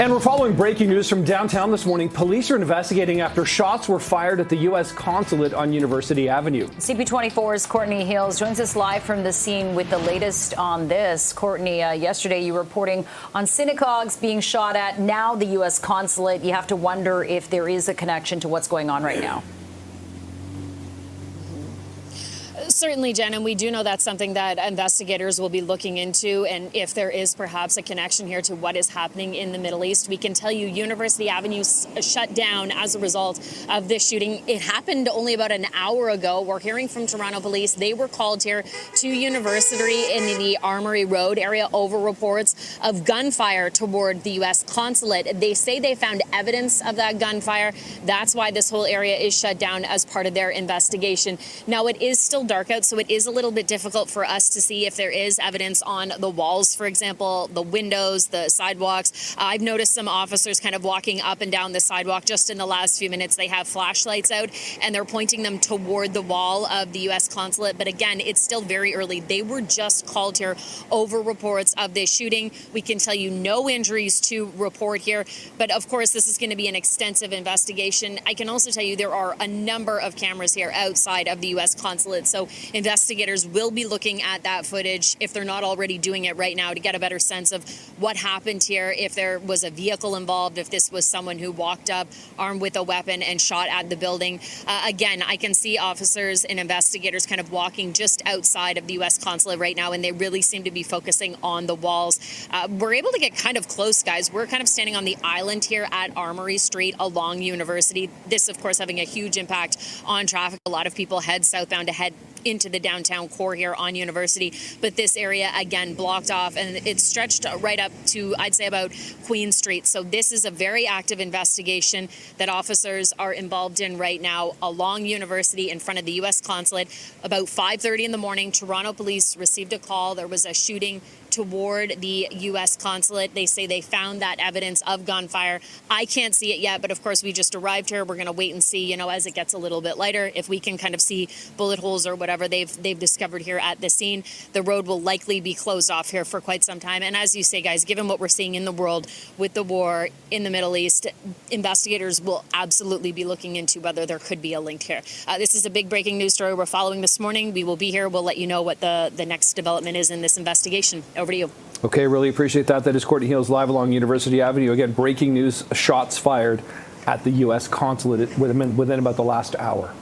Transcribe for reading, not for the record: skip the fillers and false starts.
And we're following breaking news from downtown this morning. Police are investigating after shots were fired at the U.S. Consulate on University Avenue. CP24's Courtney Hills joins us live from the scene with the latest on this. Courtney, yesterday you were reporting on synagogues being shot at, now the U.S. Consulate. You have to wonder if there is a connection to what's going on right now. Certainly, Jen, and we do know that's something that investigators will be looking into, and if there is perhaps a connection here to what is happening in the Middle East. We can tell you University Avenue shut down as a result of this shooting. It happened only about an hour ago. We're hearing from Toronto police. They were called here to University in the Armory Road area over reports of gunfire toward the U.S. Consulate. They say they found evidence of that gunfire. That's why this whole area is shut down as part of their investigation. Now, it is still dark out, so it is a little bit difficult for us to see if there is evidence on the walls, for example, the windows, the sidewalks. I've noticed some officers kind of walking up and down the sidewalk just in the last few minutes. They have flashlights out and they're pointing them toward the wall of the U.S. Consulate. But again, it's still very early. They were just called here over reports of this shooting. We can tell you no injuries to report here. But of course, this is going to be an extensive investigation. I can also tell you there are a number of cameras here outside of the U.S. Consulate. So investigators will be looking at that footage, if they're not already doing it right now, to get a better sense of what happened here, if there was a vehicle involved, if this was someone who walked up armed with a weapon and shot at the building. Again, I can see officers and investigators kind of walking just outside of the U.S. Consulate right now, and they really seem to be focusing on the walls. We're able to get kind of close, guys. We're kind of standing on the island here at Armory Street along University. This, of course, having a huge impact on traffic. A lot of people head southbound to head into the downtown core here on University, but this area again blocked off, and it's stretched right up to, I'd say, about Queen Street. So this is a very active investigation that officers are involved in right now along University in front of the U.S. Consulate. About 5:30 in the morning, Toronto police received a call. There was a shooting toward the U.S. Consulate. They say they found that evidence of gunfire. I can't see it yet, but of course we just arrived here. We're going to wait and see, as it gets a little bit lighter, if we can kind of see bullet holes or whatever they've discovered here at the scene. The road will likely be closed off here for quite some time. And as you say, guys, given what we're seeing in the world with the war in the Middle East, investigators will absolutely be looking into whether there could be a link here. This is a big breaking news story we're following this morning. We will be here. We'll let you know what the next development is in this investigation. Over to you. Okay, really appreciate that. That is Courtney Hills live along University Avenue. Again, breaking news, shots fired at the U.S. Consulate within about the last hour.